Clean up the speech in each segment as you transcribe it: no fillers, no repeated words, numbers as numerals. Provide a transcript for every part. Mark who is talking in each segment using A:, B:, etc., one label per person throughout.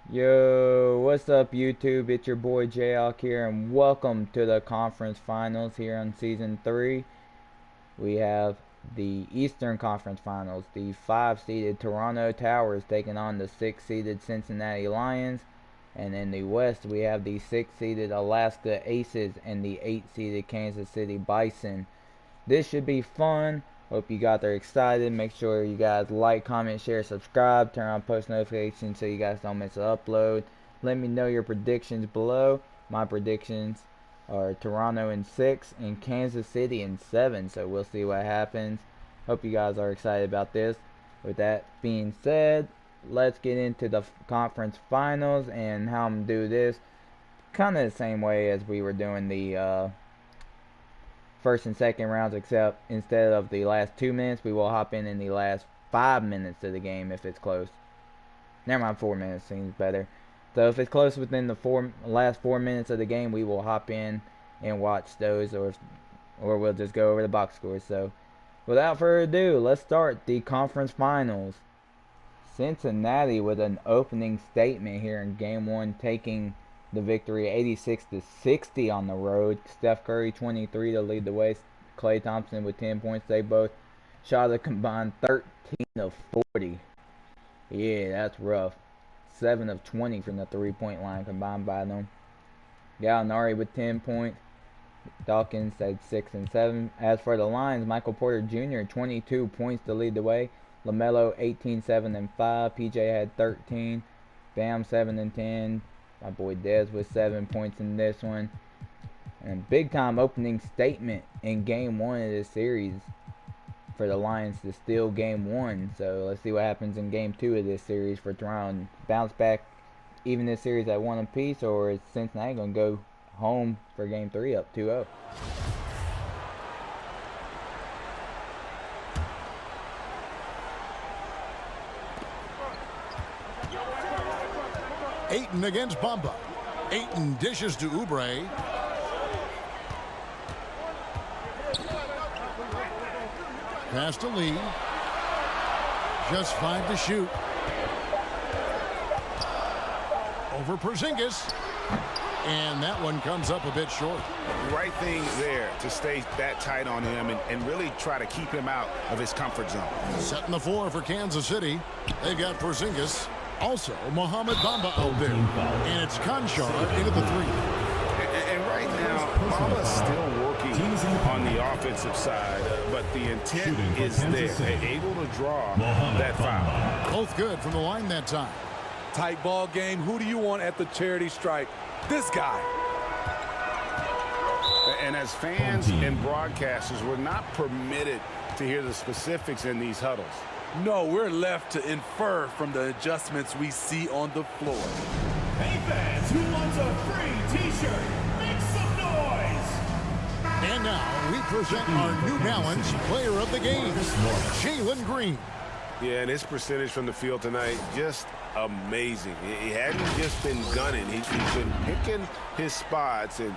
A: Yo, what's up YouTube? It's your boy JHAWK here, and welcome to the conference finals here on season 3. We have the Eastern Conference Finals. The 5-seeded Toronto Towers taking on the 6-seeded Cincinnati Lions. And in the West, we have the 6-seeded Alaska Aces and the 8-seeded Kansas City Bison. This should be fun. Hope you guys are excited. Make sure you guys like, comment, share, subscribe. Turn on post notifications so you guys don't miss an upload. Let me know your predictions below. My predictions are Toronto in 6 and Kansas City in 7. So we'll see what happens. Hope you guys are excited about this. With that being said, let's get into the conference finals and how I'm going to do this. Kind of the same way as we were doing the first and second rounds, except instead of the last 2 minutes, we will hop in the last 5 minutes of the game if it's close. Never mind, 4 minutes seems better. So if it's close within the last 4 minutes of the game, we will hop in and watch those, or we'll just go over the box scores. So without further ado, let's start the conference finals. Cincinnati with an opening statement here in game 1, taking the victory 86-60 on the road. Steph Curry 23 to lead the way. Klay Thompson with 10 points. They both shot a combined 13 of 40. Yeah, that's rough. 7 of 20 from the 3-point line combined by them. Gallinari with 10 points. Dawkins had 6 and 7. As for the Lions, Michael Porter Jr. 22 points to lead the way. LaMelo 18, 7 and 5. PJ had 13. Bam 7 and 10. My boy Dez with 7 points in this one. And big time opening statement in game 1 of this series for the Lions to steal game 1. So let's see what happens in game 2 of this series for Toronto. Bounce back, even this series at 1 apiece, or is Cincinnati going to go home for game 3 up 2-0?
B: Ayton against Bamba. Ayton dishes to Oubre. Pass to Lee. Just 5 to shoot. Over Porzingis. And that one comes up a bit short.
C: Right thing there to stay that tight on him and really try to keep him out of his comfort zone.
B: Setting the floor for Kansas City. They've got Porzingis. Also, Mohamed Bamba out there. And it's Conchar into the 3.
C: And right now, Bamba's still working on the offensive side, but the intent is there. They're able to draw that foul.
B: Both good from the line that time.
D: Tight ball game. Who do you want at the charity stripe? This guy.
C: And as fans and broadcasters, we're not permitted to hear the specifics in these huddles.
D: No, we're left to infer from the adjustments we see on the floor.
E: Hey fans, who wants a free t-shirt? Make some noise!
B: And now we present our New Balance player of the game, Jalen Green.
C: Yeah, and his percentage from the field tonight, just amazing. He hadn't just been gunning. He's been picking his spots, and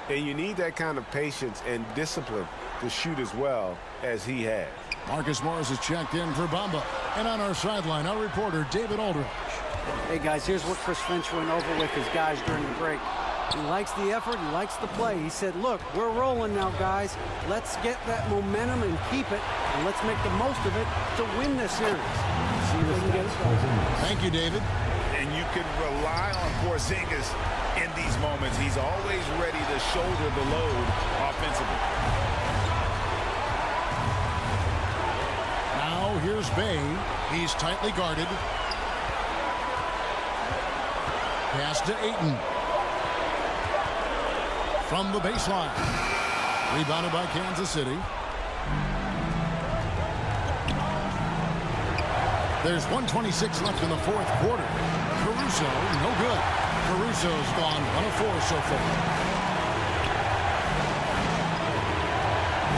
C: you need that kind of patience and discipline to shoot as well as he has.
B: Marcus Morris has checked in for Bamba. And on our sideline, our reporter, David Aldridge.
F: Hey, guys, here's what Chris Finch went over with his guys during the break. He likes the effort. He likes the play. He said, look, we're rolling now, guys. Let's get that momentum and keep it, and let's make the most of it to win this series. See if we can get it started.
B: Thank you, David.
C: And you can rely on Porzingis in these moments. He's always ready to shoulder the load offensively.
B: Now here's Bay. He's tightly guarded. Pass to Ayton. From the baseline. Rebounded by Kansas City. There's 1:26 left in the 4th quarter. Caruso, no good. Caruso's gone 1 of 4 so far.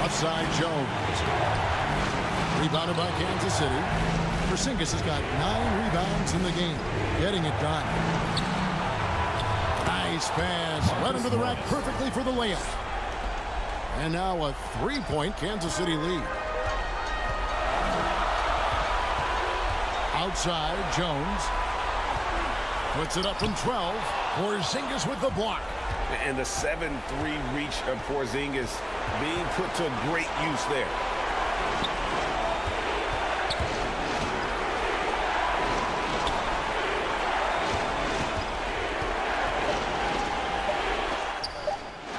B: Outside Jones. Rebounded by Kansas City. Porzingis has got 9 rebounds in the game. Getting it done. Nice pass. Right into the rack perfectly for the layup. And now a 3-point Kansas City lead. Outside, Jones. Puts it up from 12. Porzingis with the block.
C: And the 7-3 reach of Porzingis being put to great use there.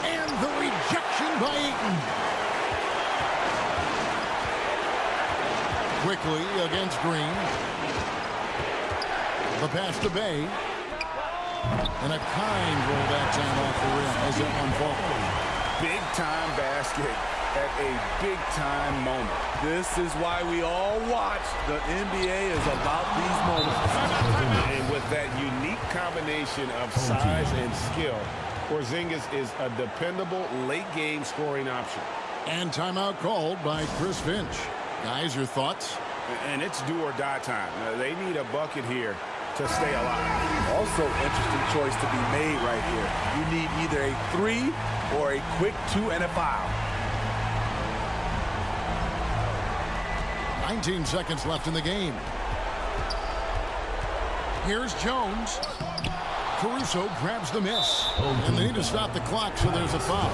B: And the rejection by Ayton. Quickly against Green. The pass to Bay. And a kind roll that time off the rim as it unfolds.
C: Big-time basket at a big-time moment.
D: This is why we all watch. The NBA is about these moments.
C: And with that unique combination of size and skill, Porzingis is a dependable late-game scoring option.
B: And timeout called by Chris Finch. Guys, your thoughts?
C: And it's do-or-die time. They need a bucket here to stay alive.
D: Also interesting choice to be made right here. You need either a 3 or a quick 2 and a foul.
B: 19 seconds left in the game. Here's Jones. Caruso grabs the miss. And they need to stop the clock, so there's a foul.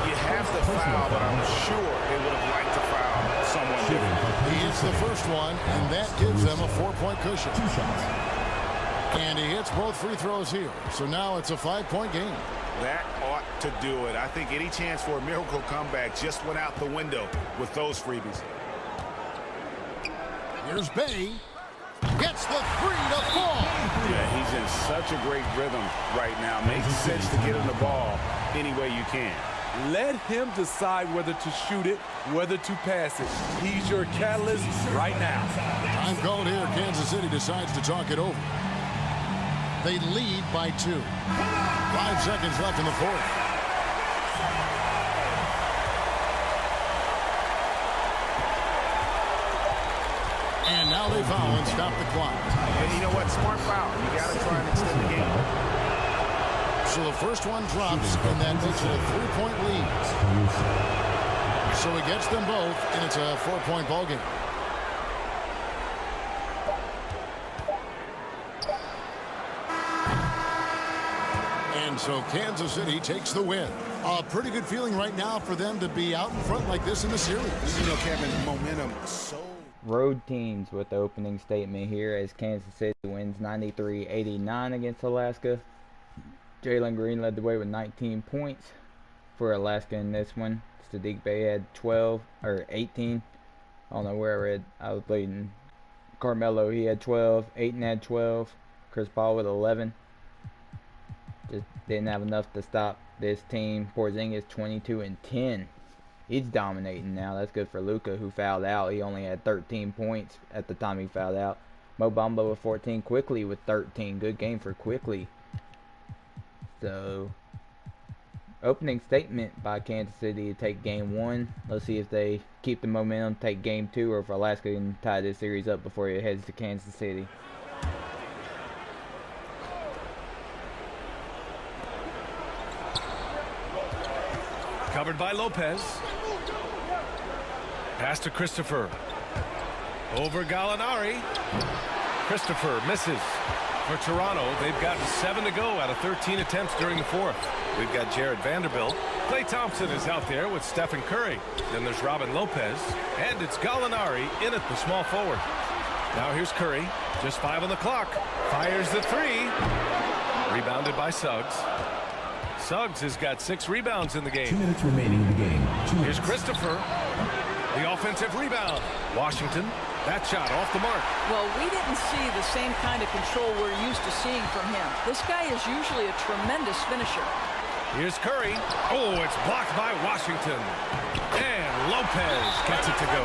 C: You have to foul, but I'm sure they would have liked to foul someone different.
B: He hits the first one, and that gives them a 4-point cushion. And he hits both free throws here. So now it's a 5-point game.
C: That ought to do it. I think any chance for a miracle comeback just went out the window with those freebies.
B: Here's Bay. Gets the 3 to fall.
C: Yeah, he's in such a great rhythm right now. Makes sense to get him the ball any way you can.
D: Let him decide whether to shoot it, whether to pass it. He's your catalyst right now.
B: Time called here. Kansas City decides to talk it over. They lead by 2. 5 seconds left in the fourth. And now they foul and stop the clock.
C: And you know what? Smart foul. You got to try and extend the game.
B: So the first one drops, and that makes it a 3-point lead. So it gets them both, and it's a 4-point ball game. And so Kansas City takes the win. A pretty good feeling right now for them to be out in front like this in the series.
C: You know, Kevin, momentum so...
A: Road teams with the opening statement here as Kansas City wins 93-89 against Alaska. Jalen Green led the way with 19 points for Alaska in this one. Sadiq Bey had 18. I don't know where I was leading. Carmelo, he had 12. Ayton had 12. Chris Paul with 11. Just didn't have enough to stop this team. Porzingis 22 and 10. He's dominating now. That's good for Luka, who fouled out. He only had 13 points at the time he fouled out. Mo Bamba with 14. Quickly with 13. Good game for Quickly. So, opening statement by Kansas City to take game 1. Let's see if they keep the momentum, take game 2, or if Alaska can tie this series up before it heads to Kansas City.
G: Covered by Lopez. Pass to Christopher. Over Gallinari. Christopher misses. For Toronto, they've gotten 7 to go out of 13 attempts during the fourth. We've got Jared Vanderbilt. Klay Thompson is out there with Stephen Curry. Then there's Robin Lopez. And it's Gallinari in at the small forward. Now here's Curry. Just 5 on the clock. Fires the 3. Rebounded by Suggs. Suggs has got 6 rebounds in the game.
E: 2 minutes remaining in the game.
G: Here's Christopher. The offensive rebound. Washington. That shot off the mark.
H: Well, we didn't see the same kind of control we're used to seeing from him. This guy is usually a tremendous finisher.
G: Here's Curry. Oh, it's blocked by Washington. And Lopez gets it to go.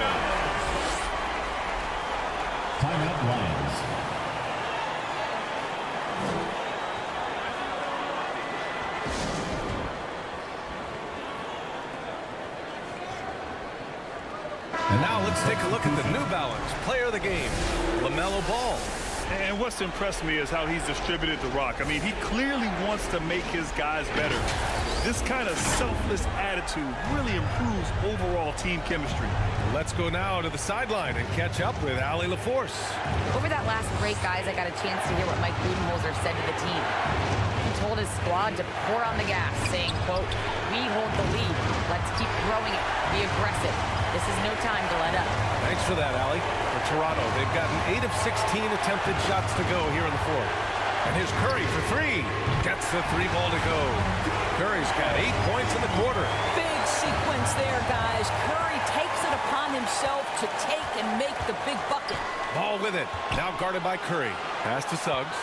E: Timeout Lions.
G: And now let's take a look at the New Balance player of the game, LaMelo Ball.
E: And what's impressed me is how he's distributed the rock. I mean, he clearly wants to make his guys better. This kind of selfless attitude really improves overall team chemistry.
G: Let's go now to the sideline and catch up with Allie LaForce.
I: Over that last break, guys, I got a chance to hear what Mike Budenholzer said to the team. He told his squad to pour on the gas, saying, quote, "We hold the lead. Let's keep growing it. Be aggressive. This is no time to let up."
G: Thanks for that, Allie. For Toronto, they've gotten 8 of 16 attempted shots to go here in the fourth. And here's Curry for 3. Gets the 3 ball to go. Curry's got 8 points in the quarter.
H: Big sequence there, guys. Curry takes it upon himself to take and make the big bucket.
G: Ball with it. Now guarded by Curry. Pass to Suggs.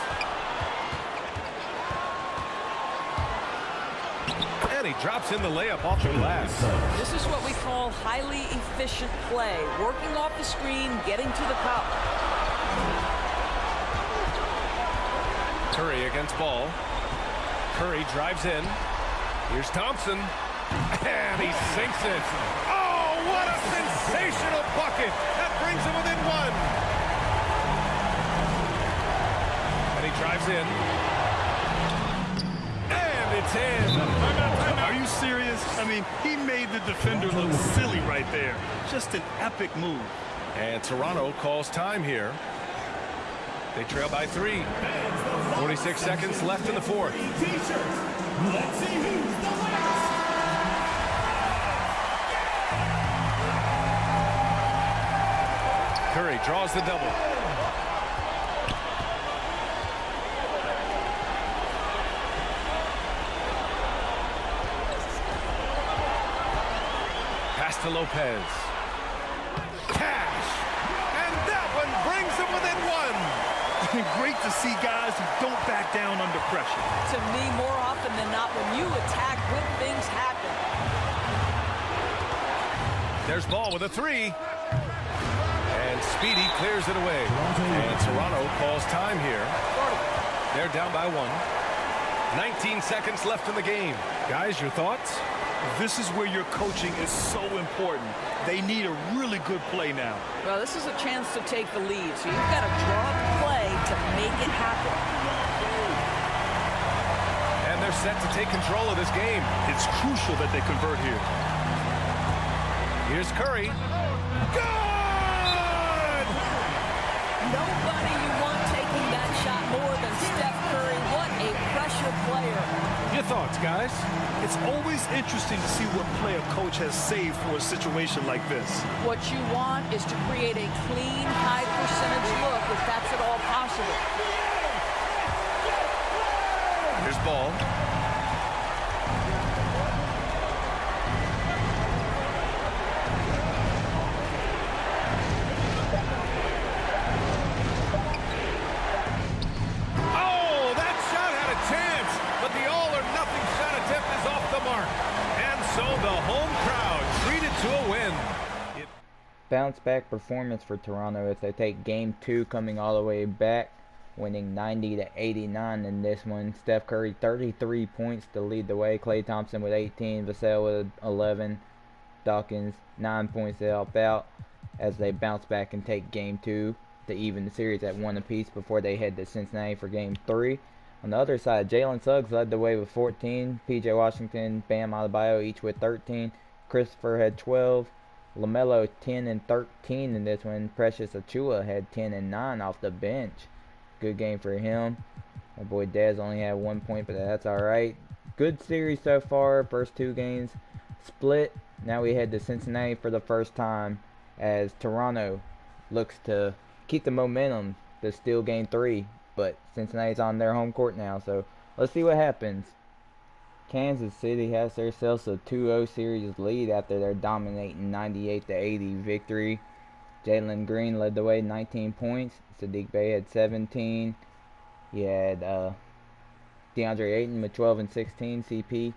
G: And he drops in the layup off the glass.
H: This is what we call highly efficient play. Working off the screen, getting to the cup.
G: Curry against Ball. Curry drives in. Here's Thompson. And he sinks it. Oh, what a sensational bucket. That brings him within 1. And he drives in. And it's in.
E: Are you serious? I mean, he made the defender look silly right there. Just an epic move.
G: And Toronto calls time here. They trail by 3. 46 seconds left in the fourth.
E: Let's see who's the last.
G: Curry draws the double. Pass to Lopez. Cash. And that one brings him within 1.
E: Great to see guys who don't back down under pressure.
H: To me, more often than not, when you attack, good things happen.
G: There's Ball with a 3. And Speedy clears it away. And Toronto calls time here. They're down by 1. 19 seconds left in the game. Guys, your thoughts?
E: This is where your coaching is so important. They need a really good play now.
H: Well, this is a chance to take the lead, so you've got to draw up the play to make it happen.
G: And they're set to take control of this game.
E: It's crucial that they convert here.
G: Here's Curry. Good!
H: Nobody you want taking that shot more than Steph Curry. What a pressure player.
G: Your thoughts, guys?
E: It's always interesting to see what play a coach has saved for a situation like this.
H: What you want is to create a clean, high percentage look if that's at all possible.
G: Here's Ball. Oh, that shot had a chance, but the all-or-nothing shot attempt is off the mark. And so the home crowd treated to a win.
A: Bounce back performance for Toronto as they take game 2 coming all the way back, winning 90-89 in this one. Steph Curry 33 points to lead the way. Klay Thompson with 18, Vassell with 11, Dawkins 9 points to help out as they bounce back and take game 2 to even the series at 1 apiece before they head to Cincinnati for game 3. On the other side, Jalen Suggs led the way with 14, P.J. Washington, Bam Adebayo each with 13, Christopher had 12, LaMelo 10 and 13 in this one. Precious Achiuwa had 10 and 9 off the bench. Good game for him. My boy Dez only had 1 point, but that's alright. Good series so far. First 2 games split. Now we head to Cincinnati for the first time as Toronto looks to keep the momentum to steal game 3. But Cincinnati's on their home court now, so let's see what happens. Kansas City has themselves a 2-0 series lead after their dominating 98-80 victory. Jalen Green led the way, 19 points. Sadiq Bey had 17. He had DeAndre Ayton with 12 and 16. CP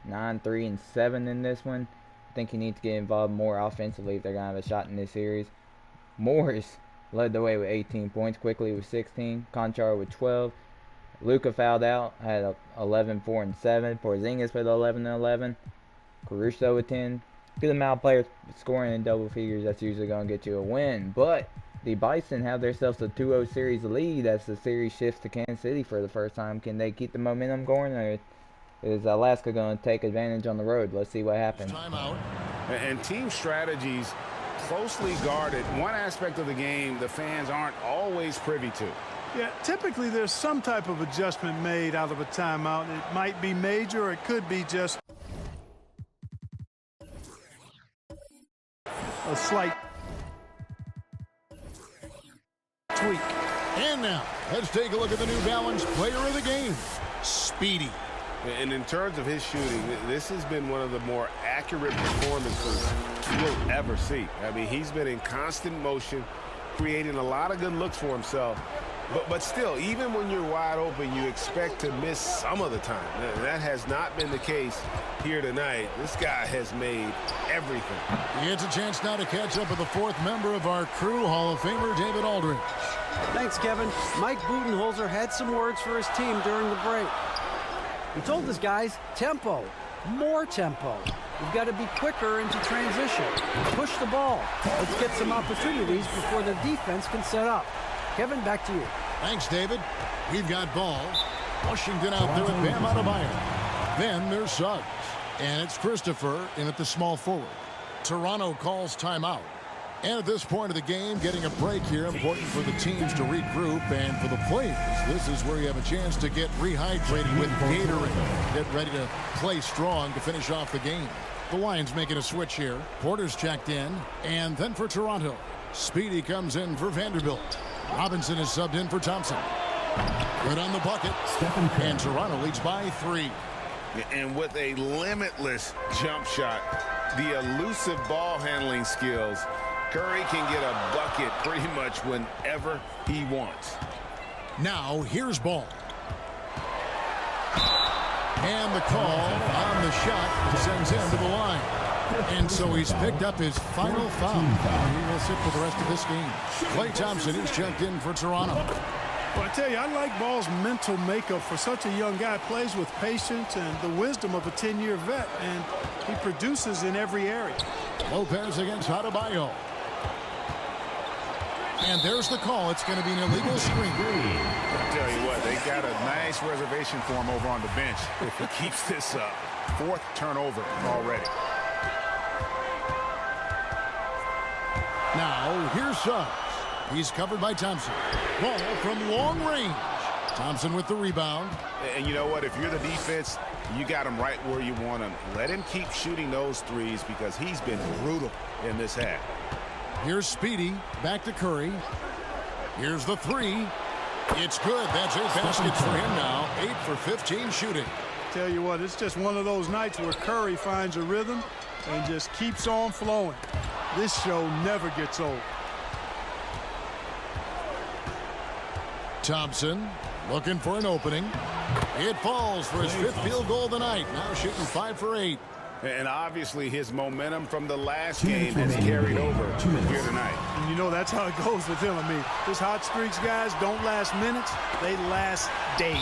A: 9, 3, and 7 in this one. I think he needs to get involved more offensively if they're going to have a shot in this series. Morris led the way with 18 points. Quickly with 16. Conchar with 12. Luka fouled out, had 11, 4, and 7. Porzingis with 11 and 11. Caruso with 10. Good amount of players scoring in double figures. That's usually going to get you a win. But the Bison have themselves a 2-0 series lead as the series shifts to Kansas City for the first time. Can they keep the momentum going, or is Alaska going to take advantage on the road? Let's see what happens.
B: Timeout.
C: And team strategies closely guarded. One aspect of the game the fans aren't always privy to.
J: Yeah, typically there's some type of adjustment made out of a timeout. It might be major, or it could be just a slight tweak.
B: And now, let's take a look at the New Balance player of the game, Speedy.
C: And in terms of his shooting, this has been one of the more accurate performances you'll ever see. I mean, he's been in constant motion, creating a lot of good looks for himself. But still, even when you're wide open, you expect to miss some of the time. That has not been the case here tonight. This guy has made everything.
B: He gets a chance now to catch up with the fourth member of our crew, Hall of Famer David Aldridge.
F: Thanks, Kevin. Mike Budenholzer had some words for his team during the break. He told his guys, tempo, more tempo. We've got to be quicker into transition. Push the ball. Let's get some opportunities before the defense can set up. Kevin, back to you.
B: Thanks, David. We've got ball. Washington out there with Bam Adebayo. Then there's Suggs. And it's Christopher in at the small forward. Toronto calls timeout. And at this point of the game, getting a break here, important for the teams to regroup, and for the players, this is where you have a chance to get rehydrated with Gatorade. Get ready to play strong to finish off the game. The Lions making a switch here. Porter's checked in, and then for Toronto, Speedy comes in for Vanderbilt. Robinson is subbed in for Thompson. Good on the bucket, and Toronto leads by 3.
C: And with a limitless jump shot, the elusive ball handling skills, Curry can get a bucket pretty much whenever he wants.
B: Now here's ball. And the call on the shot sends him to the line. And so he's picked up his final foul. He will sit for the rest of this game. Klay Thompson is checked in for Toronto.
J: Well, I tell you, I like Ball's mental makeup for such a young guy. Plays with patience and the wisdom of a 10-year vet, and he produces in every area.
B: Lopez against Adebayo. And there's the call. It's going to be an illegal screen.
C: I'll tell you what, they got a nice reservation for him over on the bench if he keeps this up. 4th turnover already.
B: Now, here's Suggs. He's covered by Thompson. Ball from long range. Thompson with the rebound.
C: And you know what? If you're the defense, you got him right where you want him. Let him keep shooting those threes because he's been brutal in this half.
B: Here's Speedy. Back to Curry. Here's the 3. It's good. That's 8 baskets for him now. 8 for 15 shooting.
J: Tell you what, it's just one of those nights where Curry finds a rhythm and just keeps on flowing. This show never gets old.
B: Thompson looking for an opening. It falls for his 5th field goal of the night. Now shooting 5 for 8.
C: And obviously his momentum from the last game has carried over here tonight.
J: And you know that's how it goes with him. I mean, his hot streaks, guys, don't last minutes. They last days.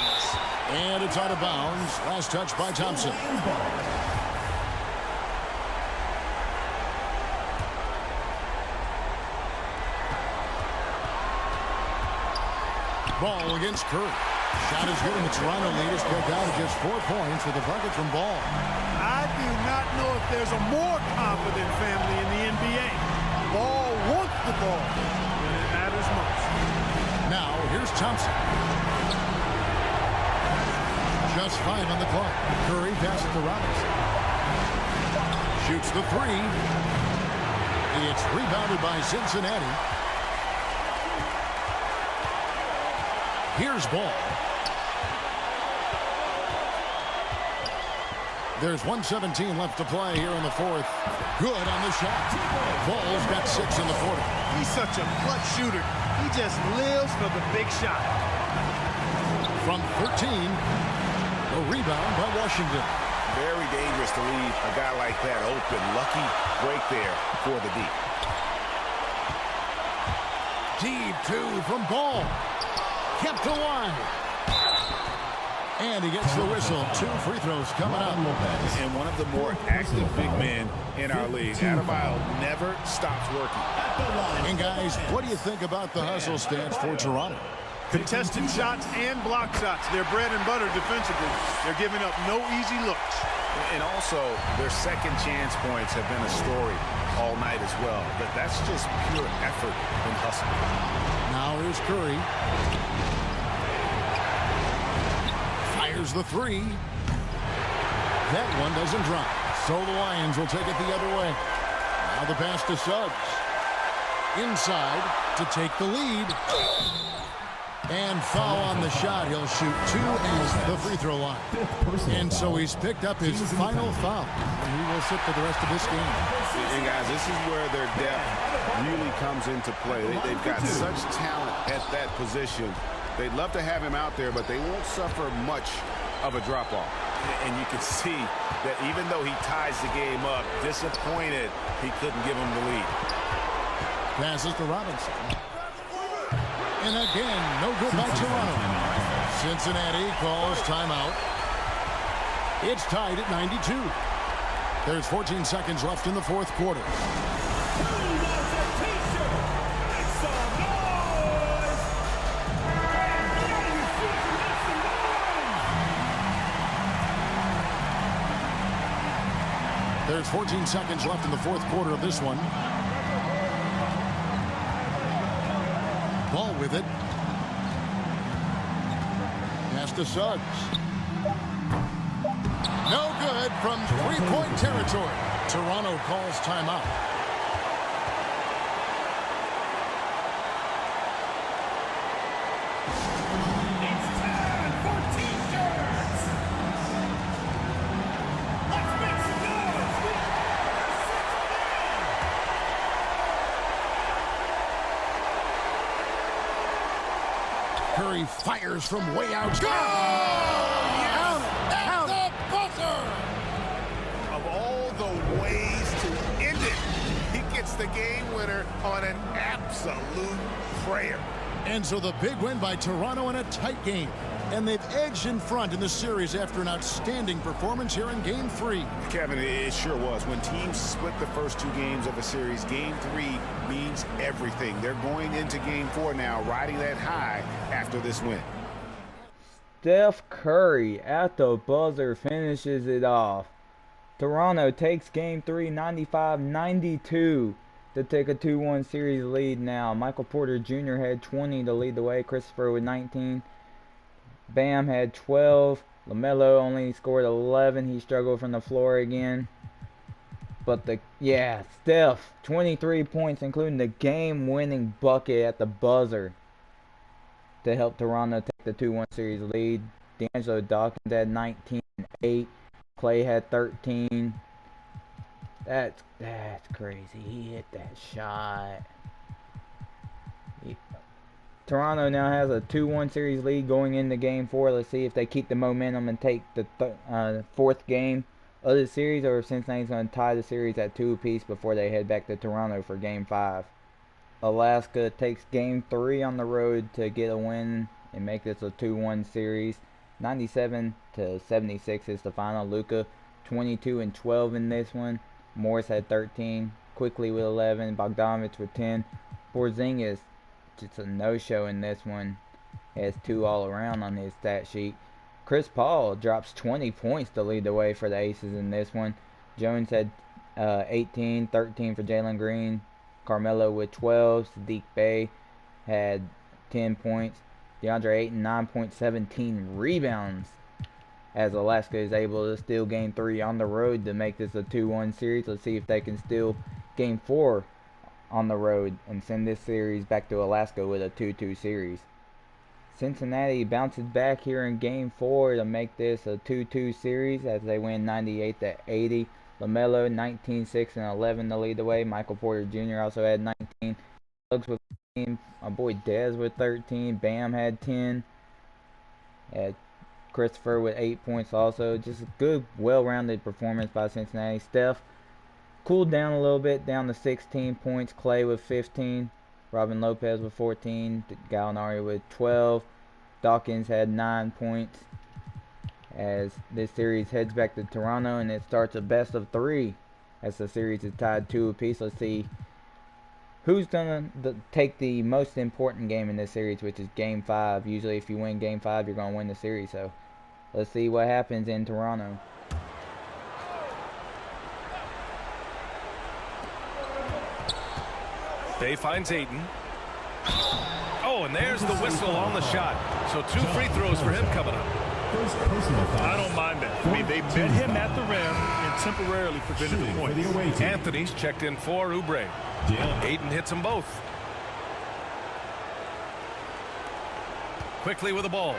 B: And it's out of bounds. Last touch by Thompson. Ball against Curry. Shot is good, and the Toronto lead is cut down to just 4 points with a bucket from Ball.
J: I do not know if there's a more confident family in the NBA. Ball wants the ball when it matters most.
B: Now, here's Thompson. Just 5 on the clock. Curry passes to Robinson. Shoots the 3. It's rebounded by Cincinnati. Here's Ball. There's 1:17 left to play here in the 4th. Good on the shot. Ball's got 6 in the 4th.
J: He's such a clutch shooter. He just lives for the big shot.
B: From 13, a rebound by Washington.
C: Very dangerous to leave a guy like that open. Lucky break there for the deep.
B: Deep 2 from Ball. Kept alive. And he gets the whistle. 2 free throws coming up.
C: And one of the more active big men in our league. Adebayo never stops working.
B: And guys, what do you think about the hustle stats for Toronto?
K: Contested shots and block shots. Their bread and butter defensively. They're giving up no easy looks.
C: And also, their second chance points have been a story all night as well. But that's just pure effort and hustle.
B: Now here's Curry. Fires the three. That one doesn't drop. So the Lions will take it the other way. Now the pass to Suggs. Inside to take the lead. And foul on the shot. He'll shoot two at the free throw line. And so he's picked up his final foul. And he will sit for the rest of this game.
C: And guys, this is where their depth really comes into play. They've got such talent at that position. They'd love to have him out there, but they won't suffer much of a drop-off. And you can see that even though he ties the game up, disappointed he couldn't give him the lead.
B: Passes to Robinson. And again, no good by Toronto. Cincinnati calls timeout. It's tied at 92. There's 14 seconds left in the fourth quarter. There's 14 seconds left in the fourth quarter of this one. Ball with it. Pass to Suggs. No good from three-point territory. Toronto calls timeout.
L: It's time for T-shirts. Let's make some noise.
B: Curry fires from way out. Go!
C: At the buzzer! Of all the ways to end it, he gets the game winner on an absolute prayer.
B: And so the big win by Toronto in a tight game. And they've edged in front in the series after an outstanding performance here in Game 3.
C: Kevin, it sure was. When teams split the first two games of a series, Game 3 means everything. They're going into Game 4 now, riding that high after this win.
A: Steph Curry at the buzzer finishes it off. Toronto takes Game 3 95-92 to take a 2-1 series lead now. Michael Porter Jr. had 20 to lead the way. Christopher with 19. Bam had 12. LaMelo only scored 11. He struggled from the floor again. But Steph, 23 points, including the game-winning bucket at the buzzer to help Toronto take the 2-1 series lead. D'Angelo Dawkins had 19 and 8. Clay had 13. That's crazy. He hit that shot. Toronto now has a 2-1 series lead going into Game 4. Let's see if they keep the momentum and take the fourth game of the series, or if Cincinnati's going to tie the series at 2 apiece before they head back to Toronto for Game 5. Alaska takes Game 3 on the road to get a win and make this a 2-1 series. 97-76 is the final. Luka 22 and 12 in this one. Morris had 13. Quickly with 11. Bogdanovich with 10. Porzingis, just a no-show in this one. Has 2 all around on his stat sheet. Chris Paul drops 20 points to lead the way for the Aces in this one. Jones had 18, 13 for Jalen Green. Carmelo with 12. Sadiq Bey had 10 points. DeAndre Ayton 9 points, 17 rebounds. As Alaska is able to steal Game 3 on the road to make this a 2-1 series. Let's see if they can steal Game 4 on the road and send this series back to Alaska with a 2-2 series. Cincinnati bounces back here in Game 4 to make this a 2-2 series as they win 98-80. LaMelo 19, 6, and 11 to lead the way. Michael Porter Jr. also had 19. Suggs with 13. My boy Dez with 13. Bam had 10. Had Christopher with 8 points also. Just a good, well-rounded performance by Cincinnati. Steph cooled down a little bit, down to 16 points. Clay with 15. Robin Lopez with 14. Gallinari with 12. Dawkins had 9 points. As this series heads back to Toronto, and it starts a best of 3 as the series is tied 2 apiece. Let's see who's going to take the most important game in this series, which is Game 5. Usually if you win Game 5, you're going to win the series. So let's see what happens in Toronto.
G: Bay finds Ayton. Oh, and there's the whistle on the shot. So 2 free throws for him coming up.
E: I don't mind that. I mean, they met him at the rim and temporarily prevented the points.
G: Anthony's checked in for Oubre. Ayton hits them both. Quickly with the ball.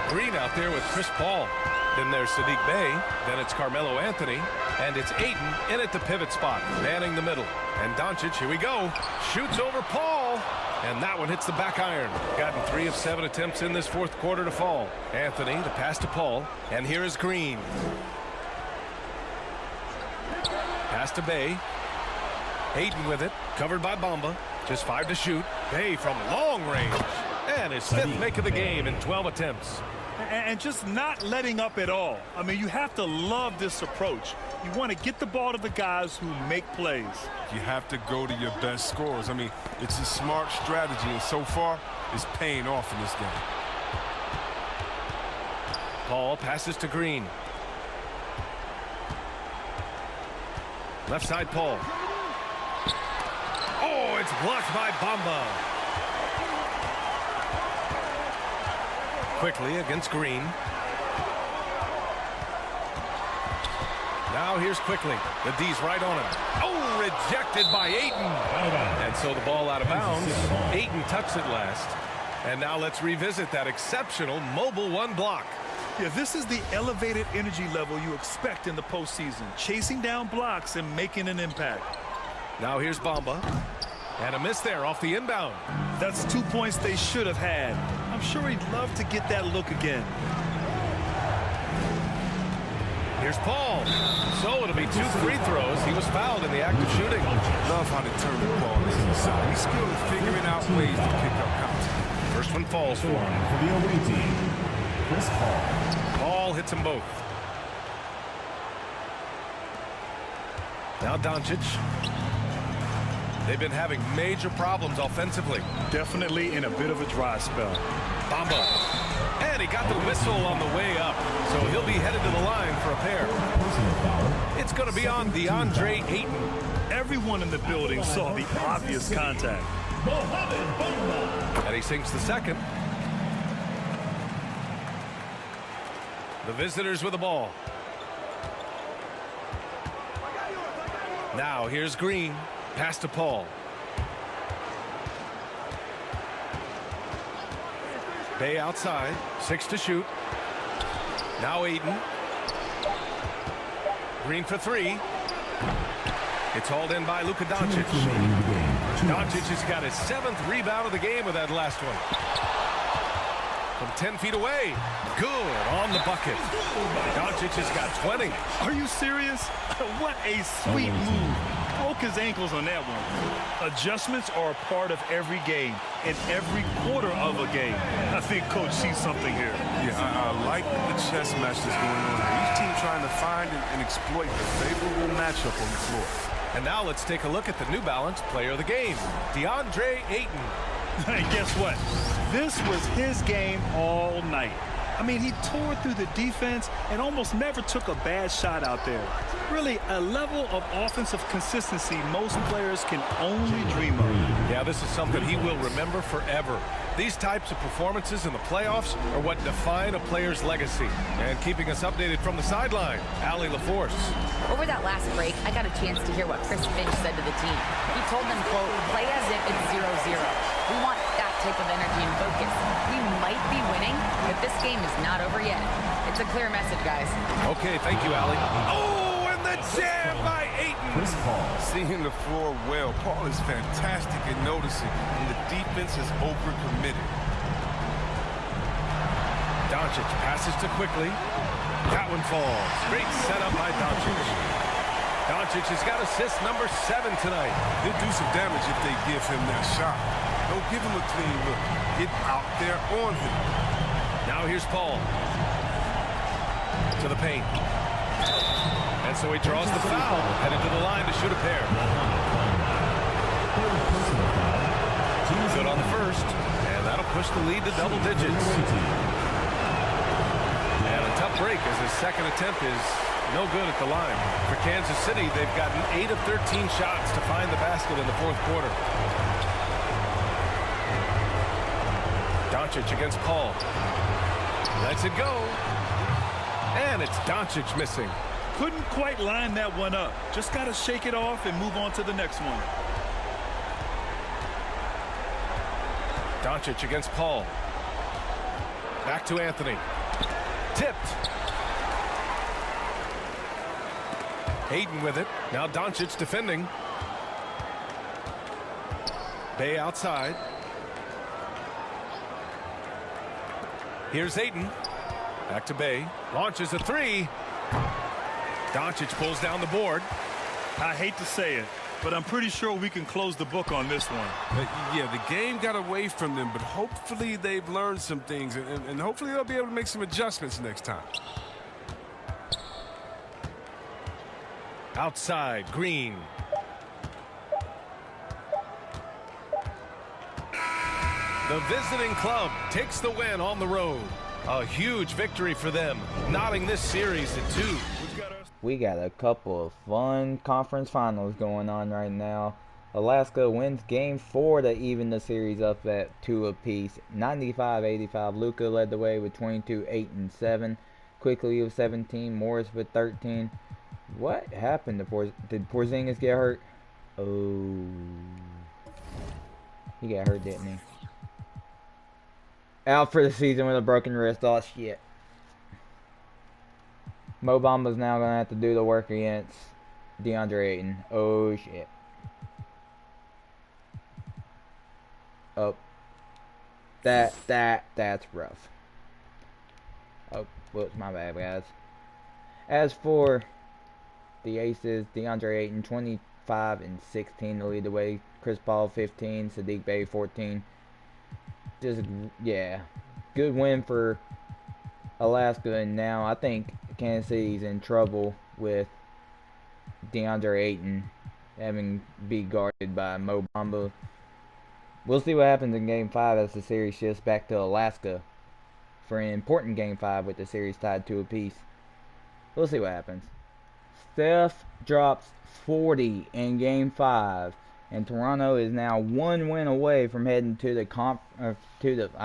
G: Green out there with Chris Paul. Then there's Saddiq Bey. Then it's Carmelo Anthony. And it's Ayton in at the pivot spot, manning the middle. And Doncic, here we go, shoots over Paul. And that one hits the back iron. Gotten 3 of 7 attempts in this fourth quarter to fall. Anthony, the pass to Paul. And here is Green. Pass to Bey. Ayton with it, covered by Bamba. Just 5 to shoot. Bey from long range. And his 5th make of the game in 12 attempts.
E: And just not letting up at all. I mean, you have to love this approach. You want to get the ball to the guys who make plays.
M: You have to go to your best scorers. I mean, it's a smart strategy, and so far, it's paying off in this game.
G: Paul passes to Green. Left side, Paul. Oh, it's blocked by Bamba. Quickly against Green. Now here's Quickly. The D's right on him. Oh, rejected by Ayton. And so the ball out of bounds. Ayton touched it last. And now let's revisit that exceptional mobile 1 block.
E: Yeah, this is the elevated energy level you expect in the postseason. Chasing down blocks and making an impact.
G: Now here's Bamba. And a miss there off the inbound.
E: That's 2 points they should have had. I'm sure he'd love to get that look again.
G: Here's Paul. So it'll be 2 free throws. He was fouled in the act of shooting.
M: Love how they turn the ball inside. He's skilled at figuring out ways to pick up counts.
G: First one falls for him.
L: For the away team, Chris Paul.
G: Paul hits them both. Now Doncic. They've been having major problems offensively.
E: Definitely in a bit of a dry spell.
G: Bamba. And he got the whistle on the way up. So he'll be headed to the line for a pair. It's going to be on DeAndre Ayton.
E: Everyone in the building saw the obvious contact.
G: And he sinks the second. The visitors with the ball. Now here's Green. Pass to Paul. Bey outside. 6 to shoot. Now Ayton. Green for 3. It's hauled in by Luka Doncic. Doncic has got his 7th rebound of the game with that last one. From 10 feet away. Good on the bucket. Doncic has got 20.
E: Are you serious? What a sweet move. Broke his ankles on that one. Adjustments are a part of every game and every quarter of a game. I think Coach sees something here.
M: Yeah, I like the chess match that's going on here. Each team trying to find and exploit the favorable matchup on the floor.
G: And now let's take a look at the New Balance player of the game, DeAndre Ayton.
E: And guess what? This was his game all night. I mean, he tore through the defense and almost never took a bad shot out there. Really, a level of offensive consistency most players can only dream of.
G: Yeah, this is something he will remember forever. These types of performances in the playoffs are what define a player's legacy. And keeping us updated from the sideline, Allie LaForce.
I: Over that last break, I got a chance to hear what Chris Finch said to the team. He told them, quote, play as if it's 0-0. We want that type of energy and focus. We might be winning, but this game is not over yet. It's a clear message, guys.
G: Okay, thank you, Allie. Oh, and the jam by Ayton.
M: Chris Paul. Seeing the floor well. Paul is fantastic at noticing, and the defense is overcommitted.
G: Doncic passes to Quickly. That one falls. Great setup by Doncic. Doncic has got assist number 7 tonight.
M: They'll do some damage if they give him that shot. Don't give him a clean look. Get out there on him.
G: Now here's Paul. To the paint. And so he draws the foul. Headed to the line to shoot a pair. Good on the first, and that'll push the lead to double digits. And a tough break as his second attempt is no good at the line. For Kansas City, they've gotten 8 of 13 shots to find the basket in the fourth quarter. Doncic against Paul. Lets it go. And it's Doncic missing.
E: Couldn't quite line that one up. Just got to shake it off and move on to the next one.
G: Doncic against Paul. Back to Anthony. Tipped. Hayden with it. Now Doncic defending. Bay outside. Here's Hayden. Back to Bay. Launches a three. Doncic pulls down the board.
E: I hate to say it, but I'm pretty sure we can close the book on this one.
M: Yeah, the game got away from them, but hopefully they've learned some things, and hopefully they'll be able to make some adjustments next time.
G: Outside, Green. The visiting club takes the win on the road. A huge victory for them, knotting this series at 2.
A: We got a couple of fun conference finals going on right now. Alaska wins game 4 to even the series up at 2 apiece. 95-85. Luka led the way with 22, 8, and 7. Quickly with 17. Morris with 13. What happened to Did Porzingis get hurt? Oh. He got hurt, didn't he? Out for the season with a broken wrist. Oh, shit. Mo Bamba's now going to have to do the work against DeAndre Ayton. Oh, shit. Oh. That's rough. Oh, whoops, my bad, guys. As for the Aces, DeAndre Ayton, 25 and 16 to lead the way. Chris Paul, 15. Saddiq Bey, 14. Just, yeah. Good win for Alaska, and now I think Kansas City's in trouble with DeAndre Ayton having be guarded by Mo Bamba. We'll see what happens in Game 5 as the series shifts back to Alaska for an important Game 5 with the series tied 2 apiece. We'll see what happens. Steph drops 40 in Game 5, and Toronto is now 1 win away from heading to the I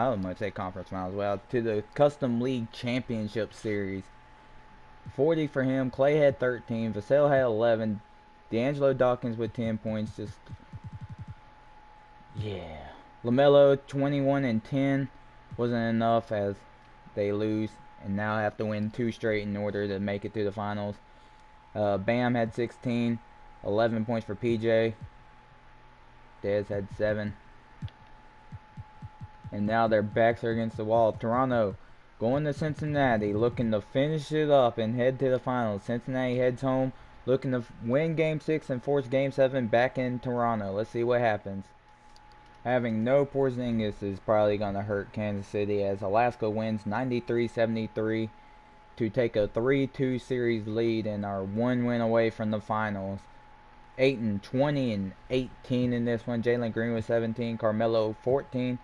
A: don't want to say conference finals, well, to the Custom League Championship Series. 40 for him. Clay had 13. Vassell had 11. D'Angelo Dawkins with 10 points. Just, yeah. LaMelo 21 and 10 wasn't enough as they lose and now have to win 2 straight in order to make it to the finals. Bam had 16. 11 points for PJ. Dez had 7. And now their backs are against the wall. Toronto going to Cincinnati, looking to finish it up and head to the finals. Cincinnati heads home, looking to win Game 6 and force Game 7 back in Toronto. Let's see what happens. Having no Porzingis is probably going to hurt Kansas City as Alaska wins 93-73 to take a 3-2 series lead and are 1 win away from the finals. Ayton 20 and 18 in this one. Jalen Green with 17. Carmelo 14.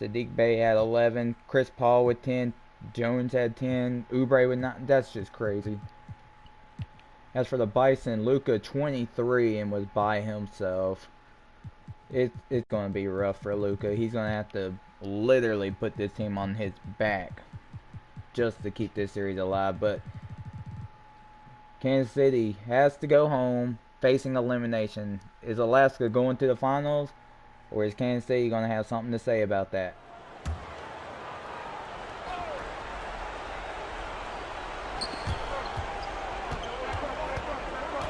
A: Saddiq Bey had 11. Chris Paul with 10. Jones had 10. Oubre with 9. That's just crazy. As for the Bison, Luka 23 and was by himself. It's going to be rough for Luka. He's going to have to literally put this team on his back just to keep this series alive. But Kansas City has to go home facing elimination. Is Alaska going to the finals? Or is Kansas City going to have something to say about that?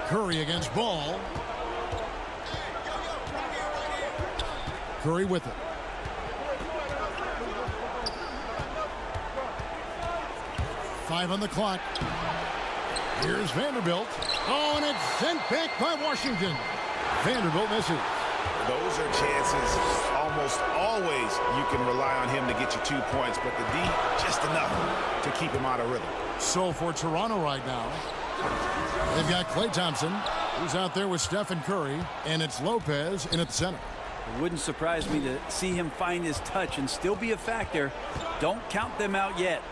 B: Curry against Ball. Curry with it. Five on the clock. Here's Vanderbilt. Oh, and it's sent back by Washington. Vanderbilt misses.
C: Those are chances almost always you can rely on him to get you 2 points, but the D, just enough to keep him out of rhythm.
B: So for Toronto right now, they've got Klay Thompson. He's out there with Stephen Curry, and it's Lopez in at the center.
N: It wouldn't surprise me to see him find his touch and still be a factor. Don't count them out yet.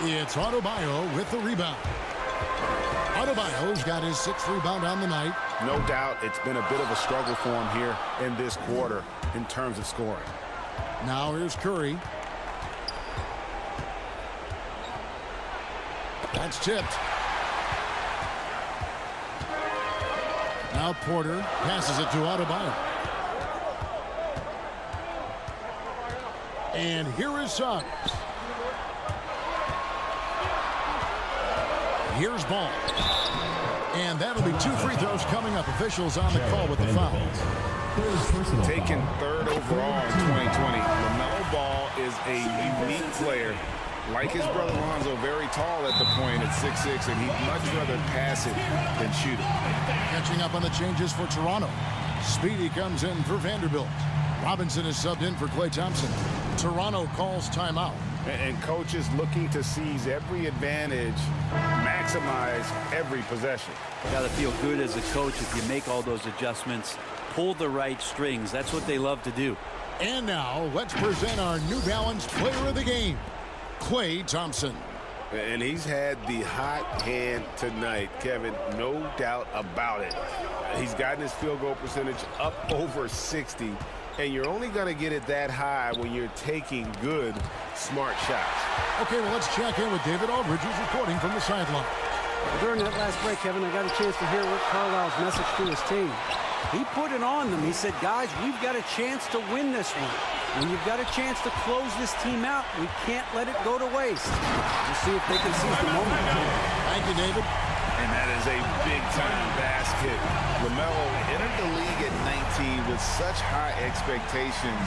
B: It's Adebayo with the rebound. Adebayo's got his 6th rebound on the night.
C: No doubt it's been a bit of a struggle for him here in this quarter in terms of scoring.
B: Now here's Curry. That's tipped. Now Porter passes it to Adebayo. And here is Suggs. Here's Ball. And that'll be 2 free throws coming up. Officials on the call with the foul.
C: Taken 3rd overall in 2020. LaMelo Ball is a unique player. Like his brother Lonzo, very tall at the point at 6'6", and he'd much rather pass it than shoot it.
B: Catching up on the changes for Toronto. Speedy comes in for Vanderbilt. Robinson is subbed in for Klay Thompson. Toronto calls timeout.
C: And coaches looking to seize every advantage, maximize every possession.
N: Got to feel good as a coach if you make all those adjustments, pull the right strings. That's what they love to do.
B: And now let's present our New Balance player of the game, Klay Thompson.
C: And he's had the hot hand tonight, Kevin, no doubt about it. He's gotten his field goal percentage up over 60, and you're only going to get it that high when you're taking good, smart shots.
B: Okay, well, let's check in with David Aldridge, who's reporting from the sideline.
F: During that last break, Kevin, I got a chance to hear Rick Carlisle's message to his team. He put it on them. He said, guys, we've got a chance to win this one. When you've got a chance to close this team out, we can't let it go to waste. We'll see if they can seize the moment.
B: Thank you, David.
C: And that is a big-time basket. LaMelo entered the league at 19 with such high expectations.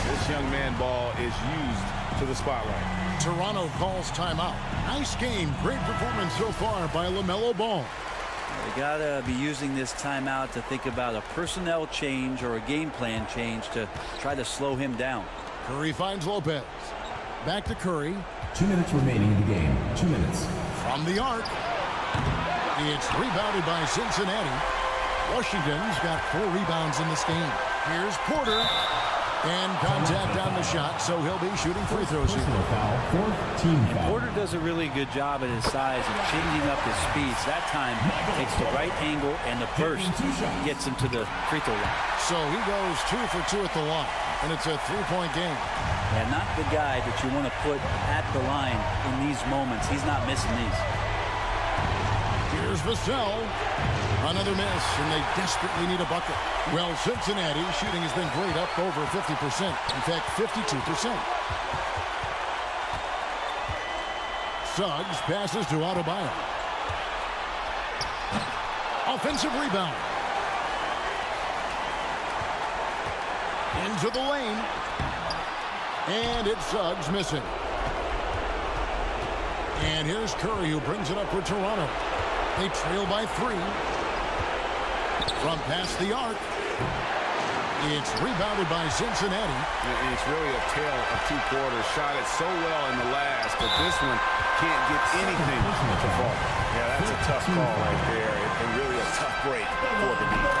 C: This young man Ball is used to the spotlight.
B: Toronto calls timeout. Nice game. Great performance so far by LaMelo Ball.
N: They got to be using this timeout to think about a personnel change or a game plan change to try to slow him down.
B: Curry finds Lopez. Back to Curry.
L: 2 minutes remaining in the game. 2 minutes.
B: From the arc. It's rebounded by Cincinnati. Washington's got 4 rebounds in this game. Here's Porter. And contact on the shot, so he'll be shooting free throws here.
N: And Porter does a really good job at his size of changing up his speeds. That time takes the right angle and the burst gets him to the free throw line.
B: So he goes 2 for 2 at the line, and it's a 3-point game.
N: And not the guy that you want to put at the line in these moments. He's not missing these.
B: Here's Vassell. Another miss, and they desperately need a bucket. Well, Cincinnati shooting has been great, up over 50%. In fact, 52%. Suggs passes to Adebayo. Offensive rebound. Into the lane. And it's Suggs missing. And here's Curry, who brings it up for Toronto. They trail by 3. From past the arc. It's rebounded by Cincinnati.
C: And it's really a tale of 2 quarters. Shot it so well in the last, but this one can't get anything to fall. Yeah, that's a tough call right there, and really a tough break for the beat.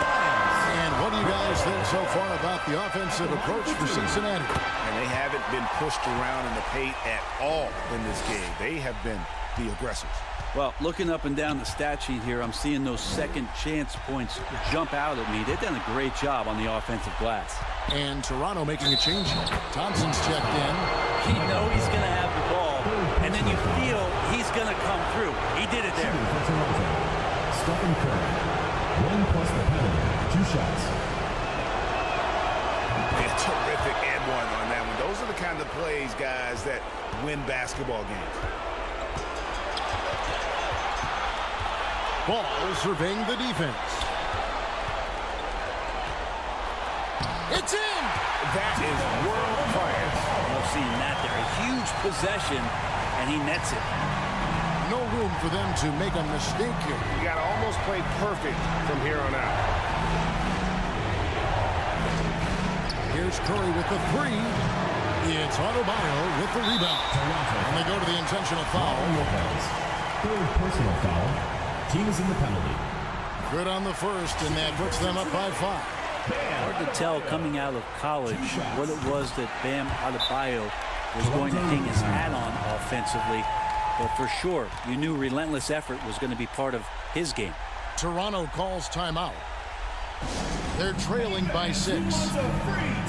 B: And what do you guys think so far about the offensive approach for Cincinnati?
C: And they haven't been pushed around in the paint at all in this game. They have been the aggressors.
N: Well, looking up and down the stat sheet here, I'm seeing those second chance points jump out at me. They've done a great job on the offensive glass.
B: And Toronto making a change. Thompson's checked in.
N: You know he's going to have the ball, and then you feel he's going to come through. He did it there.
L: Stephen Curry. 1 plus the penalty. 2 shots.
C: Yeah, terrific and 1 on that one. Those are the kind of plays, guys, that win basketball games.
B: Ball surveying the defense. It's in!
C: That is world class.
N: Love seeing that there. A huge possession, and he nets it.
B: No room for them to make a mistake here.
C: You got to almost play perfect from here on out.
B: Here's Curry with the 3. It's Adebayo with the rebound. And they go to the intentional foul.
L: Third personal foul. Team is in the penalty.
B: Good on the first, and that puts them up by 5.
N: Hard to tell coming out of college what it was that Bam Adebayo was going to hang his hat on offensively. But for sure, you knew relentless effort was going to be part of his game.
B: Toronto calls timeout. They're trailing by 6.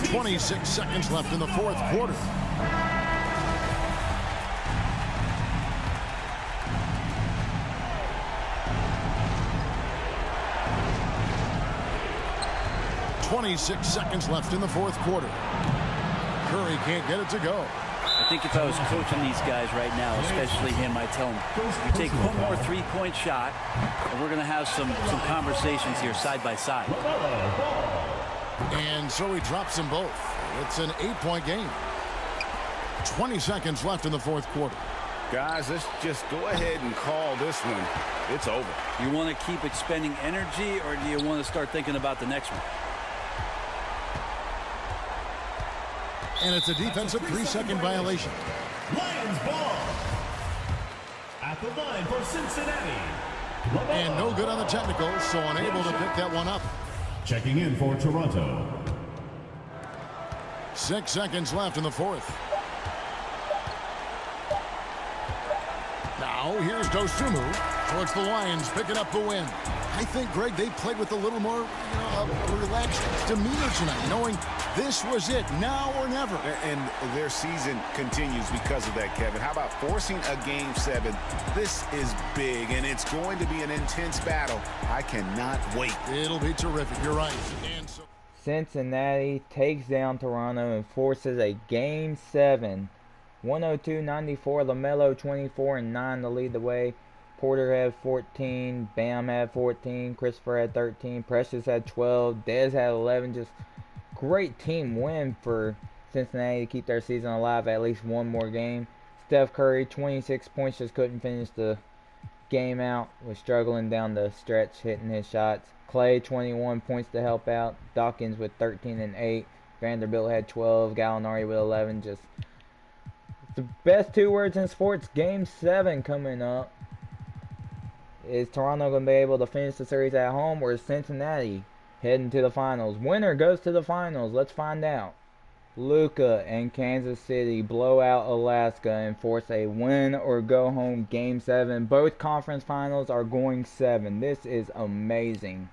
B: 26 seconds left in the fourth quarter. .26 seconds left in the fourth quarter. Curry can't get it to go.
N: I think if I was coaching these guys right now, especially him, I'd tell him, you take one more three-point shot, and we're going to have some conversations here side by side.
B: And so he drops them both. It's an 8-point game. 20 seconds left in the fourth quarter.
C: Guys, let's just go ahead and call this one. It's over.
N: You want to keep expending energy, or do you want to start thinking about the next one?
B: And it's a defensive 3-second violation.
L: Lions ball. At the line for Cincinnati.
B: And no good on the technical, so unable to pick that one up.
L: Checking in for Toronto.
B: 6 seconds left in the fourth. Now here's Dosunmu. So it's the Lions picking up the win. I think, Greg, they played with a little more relaxed demeanor tonight, knowing this was it, now or never.
C: And their season continues because of that, Kevin. How about forcing a Game 7? This is big, and it's going to be an intense battle. I cannot wait.
B: It'll be terrific. You're right. And so
A: Cincinnati takes down Toronto and forces a Game 7. 102-94. LaMelo 24 and 9 to lead the way. Porter had 14, Bam had 14, Christopher had 13, Precious had 12, Dez had 11. Just great team win for Cincinnati to keep their season alive at least one more game. Steph Curry, 26 points, just couldn't finish the game out. Was struggling down the stretch, hitting his shots. Clay, 21 points to help out. Dawkins with 13 and 8. Vanderbilt had 12. Gallinari with 11. Just the best 2 words in sports. Game 7 coming up. Is Toronto going to be able to finish the series at home, or is Cincinnati heading to the finals? Winner goes to the finals. Let's find out. Luka and Kansas City blow out Alaska and force a win or go home Game 7. Both conference finals are going 7. This is amazing.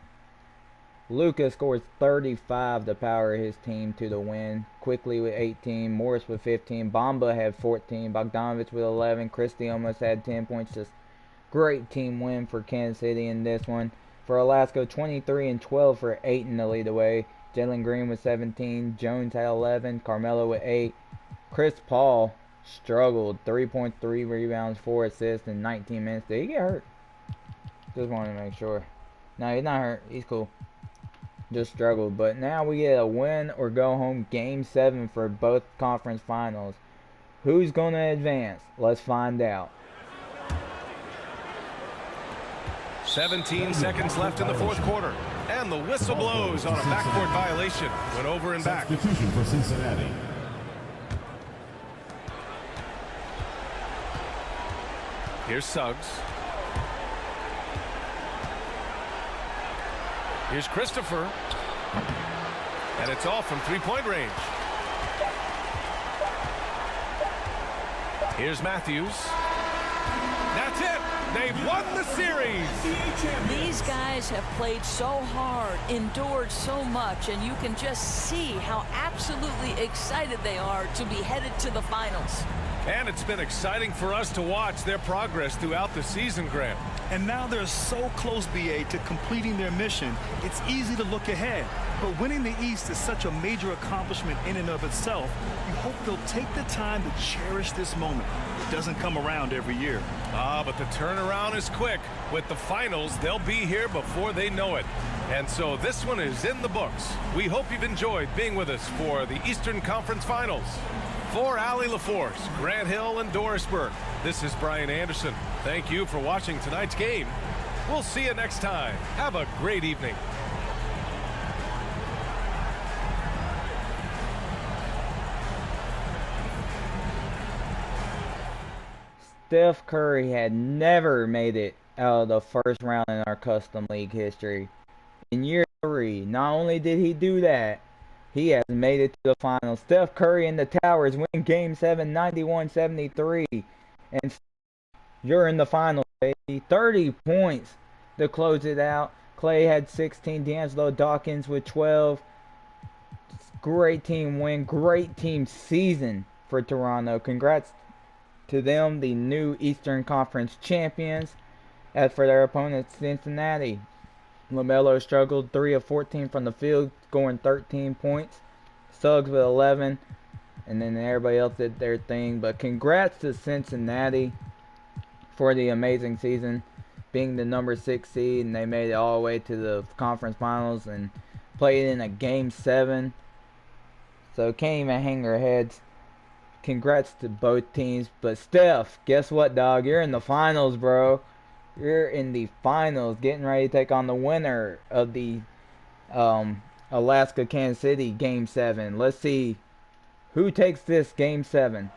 A: Luka scores 35 to power his team to the win. Quickly with 18, Morris with 15, Bamba had 14, Bogdanovich with 11, Christie almost had 10 points. Just great team win for Kansas City in this one. For Alaska, 23 and 12 for Ayton to lead the way. Jalen Green with 17. Jones had 11. Carmelo with 8. Chris Paul struggled. 3.3 rebounds, 4 assists in 19 minutes. Did he get hurt? Just wanted to make sure. No, he's not hurt. He's cool. Just struggled. But now we get a win or go home Game 7 for both conference finals. Who's going to advance? Let's find out.
G: 17 seconds left in the fourth quarter. And the whistle blows on a backcourt violation. Went over and back.
L: Substitution for Cincinnati.
G: Here's Suggs. Here's Christopher. And it's off from three-point range. Here's Matthews. That's it. They've won the series.
H: These guys have played so hard, endured so much, and you can just see how absolutely excited they are to be headed to the finals.
G: And it's been exciting for us to watch their progress throughout the season, Grant.
E: And now they're so close, BA, to completing their mission. It's easy to look ahead. But winning the East is such a major accomplishment in and of itself. You hope they'll take the time to cherish this moment. It doesn't come around every year.
G: But the turnaround is quick. With the finals, they'll be here before they know it. And so this one is in the books. We hope you've enjoyed being with us for the Eastern Conference Finals. For Allie LaForce, Grant Hill, and Doris Burke, this is Brian Anderson. Thank you for watching tonight's game. We'll see you next time. Have a great evening.
A: Steph Curry had never made it out of the first round in our custom league history. In year 3, not only did he do that, he has made it to the finals. Steph Curry and the Towers win Game 7, 91-73. And you're in the finals, baby. 30 points to close it out. Clay had 16. D'Angelo Dawkins with 12. Great team win. Great team season for Toronto. Congrats to them, the new Eastern Conference champions. As for their opponent, Cincinnati, LaMelo struggled 3 of 14 from the field, scoring 13 points. Suggs with 11. And then everybody else did their thing. But congrats to Cincinnati for the amazing season, being the number 6 seed. And they made it all the way to the conference finals and played in a Game 7. So can't even hang their heads. Congrats to both teams. But Steph, guess what, dog? You're in the finals, bro. You're in the finals, getting ready to take on the winner of the Alaska-Kansas City Game 7. Let's see who takes this Game 7.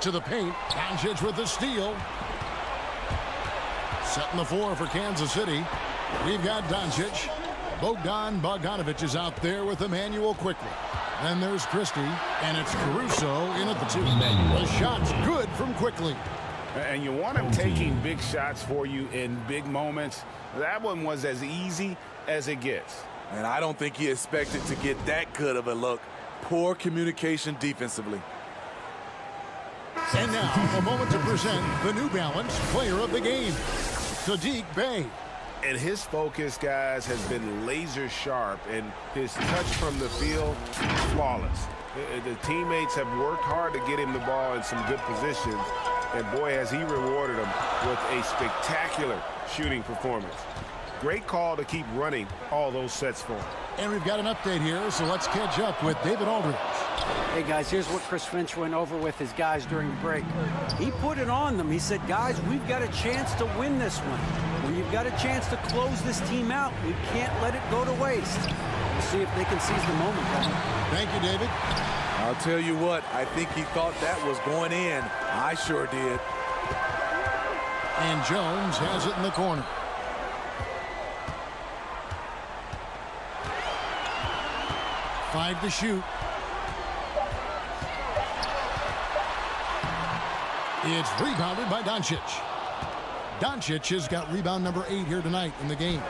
B: To the paint. Doncic with the steal. Setting the floor for Kansas City. We've got Doncic. Bogdanovic is out there with Emmanuel quickly. Then there's Christie, and it's Caruso in at the 2. The shot's good from quickly.
C: And you want him taking big shots for you in big moments. That one was as easy as it gets.
D: And I don't think he expected to get that good of a look. Poor communication defensively.
B: And now, a moment to present the New Balance Player of the Game, Saddiq Bey.
C: And his focus, guys, has been laser sharp, and his touch from the field, flawless. The teammates have worked hard to get him the ball in some good positions, and boy, has he rewarded them with a spectacular shooting performance. Great call to keep running all those sets for him.
B: And we've got an update here, so let's catch up with David Aldridge.
F: Hey, guys, here's what Chris Finch went over with his guys during the break. He put it on them. He said, guys, we've got a chance to win this one. When you've got a chance to close this team out, we can't let it go to waste. We'll see if they can seize the moment.
B: Thank you, David.
D: I'll tell you what, I think he thought that was going in. I sure did.
B: And Jones has it in the corner. Five to shoot. It's rebounded by Doncic. Doncic has got rebound number 8 here tonight in the game.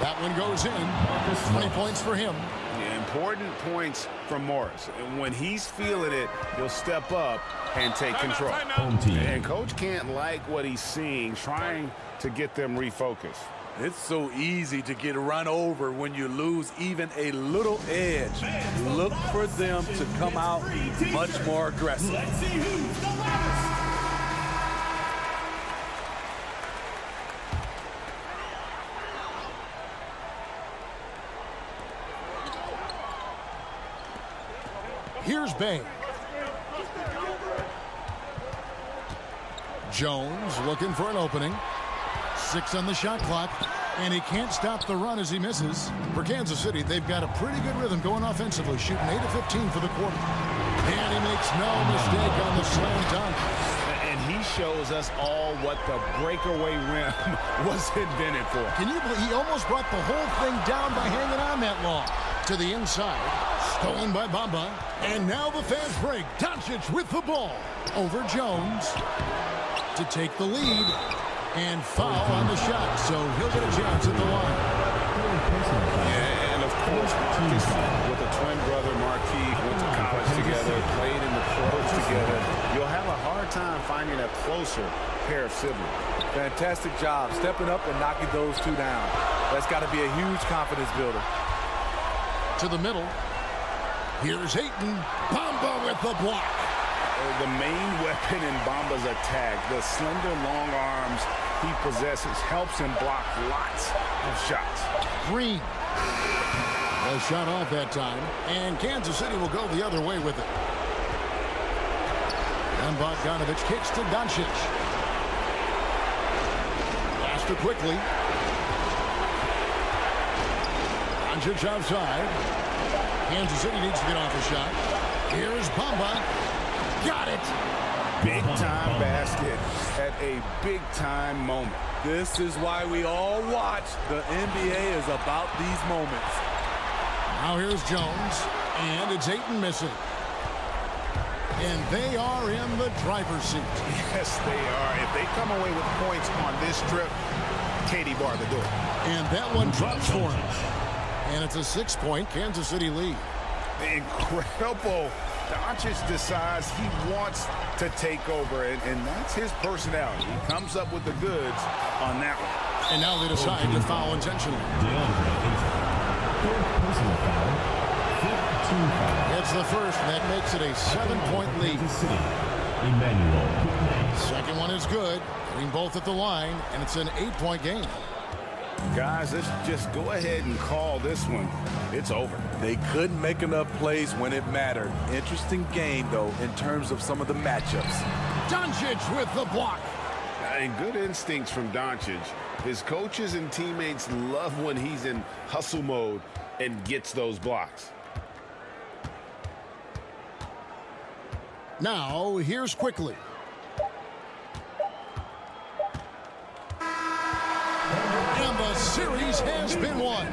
B: That one goes in. 20 points for him.
C: Yeah, important points from Morris. And when he's feeling it, he'll step up and take control. And coach can't like what he's seeing, trying to get them refocused.
D: It's so easy to get run over when you lose even a little edge. Look for them to come out much more aggressive.
L: Let's see who's the loudest.
B: Here's Bey. Jones looking for an opening. 6 on the shot clock, and he can't stop the run as he misses. For Kansas City, they've got a pretty good rhythm going offensively, shooting 8 of 15 for the quarter. And he makes no mistake on the slam dunk.
C: And he shows us all what the breakaway rim was invented for.
B: Can you believe he almost brought the whole thing down by hanging on that long? To the inside, stolen by Bamba, and now the fans break. Doncic with the ball over Jones to take the lead. And foul on the shot, so he'll get a chance at the line.
C: Yeah, and of course, Marcus, with a twin brother, Marquis, went to college together, played in the pros together. You'll have a hard time finding a closer pair of siblings.
D: Fantastic job stepping up and knocking those two down. That's got to be a huge confidence builder.
B: To the middle. Here's Ayton. Bamba with the block.
C: The main weapon in Bamba's attack, the slender long arms he possesses, helps him block lots of shots.
B: Green. A shot off that time, and Kansas City will go the other way with it. And Bogdanovic kicks to Doncic. Faster quickly. Doncic outside. Kansas City needs to get off a shot. Here's Bamba. Got it.
C: Big-time basket at a big-time moment.
D: This is why we all watch. The NBA is about these moments.
B: Now here's Jones, and it's Ayton missing. And they are in the driver's seat.
C: Yes, they are. If they come away with points on this trip, Katie bar the door.
B: And that one drops for him. And it's a 6-point Kansas City lead.
C: Incredible. Doncic decides he wants to take over, and that's his personality. He comes up with the goods on that one.
B: And now they decide to foul intentionally. It's the first, and that makes it a 7-point lead. Second one is good. Hitting both at the line, and it's an 8-point game.
C: Guys, let's just go ahead and call this one. It's over.
D: They couldn't make enough plays when it mattered. Interesting game, though, in terms of some of the matchups.
B: Doncic with the block.
C: And good instincts from Doncic. His coaches and teammates love when he's in hustle mode and gets those blocks.
B: Now, here's Quickly. And the series has been won.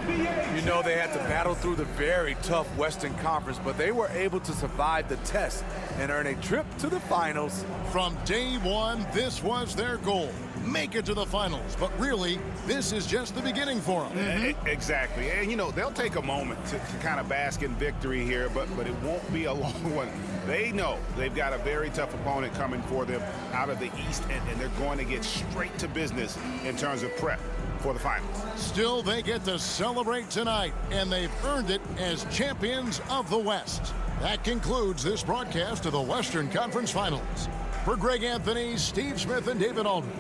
D: You know, they had to battle through the very tough Western Conference, but they were able to survive the test and earn a trip to the finals.
B: From day one, this was their goal. Make it to the finals. But really, this is just the beginning for them.
C: Exactly. And, you know, they'll take a moment to kind of bask in victory here, but it won't be a long one. They know they've got a very tough opponent coming for them out of the East, and they're going to get straight to business in terms of prep for the finals.
B: Still, they get to celebrate tonight, and they've earned it as champions of the West. That concludes this broadcast of the Western Conference Finals. For Greg Anthony, Steve Smith, and David Aldridge,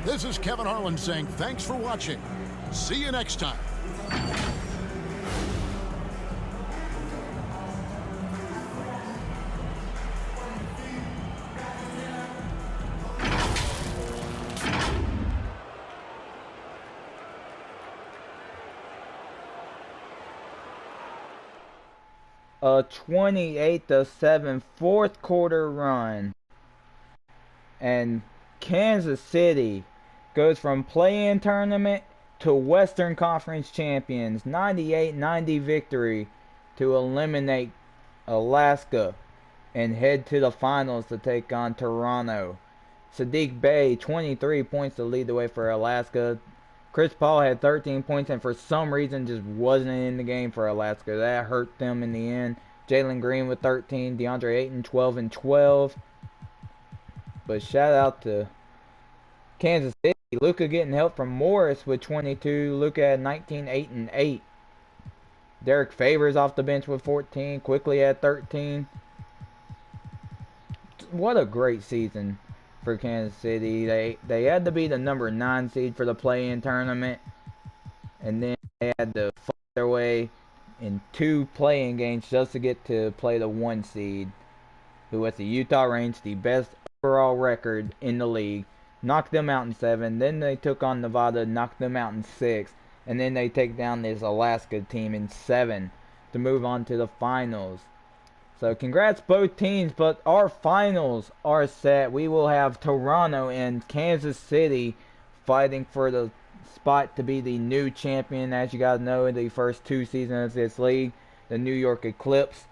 B: this is Kevin Harlan saying thanks for watching. See you next time.
A: A 28-7 fourth quarter run, and Kansas City goes from play-in tournament to Western Conference champions. 98-90 victory to eliminate Alaska and head to the finals to take on Toronto. Sadiq Bey, 23 points to lead the way for Alaska. Chris Paul had 13 points and for some reason just wasn't in the game for Alaska. That hurt them in the end. Jalen Green with 13. DeAndre Ayton 12 and 12. But shout out to Kansas City. Luka getting help from Morris with 22. Luka had 19, 8 and 8. Derek Favors off the bench with 14. Quickly had 13. What a great season for Kansas City. They had to be the number 9 seed for the play-in tournament, and then they had to fight their way in 2 play-in games just to get to play the 1 seed, who was the Utah Rangers, the best overall record in the league. Knocked them out in 7. Then they took on Nevada, knocked them out in 6, and then they take down this Alaska team in 7 to move on to the finals. So congrats both teams, but our finals are set. We will have Toronto and Kansas City fighting for the spot to be the new champion. As you guys know, in the first 2 seasons of this league, the New York Eclipse,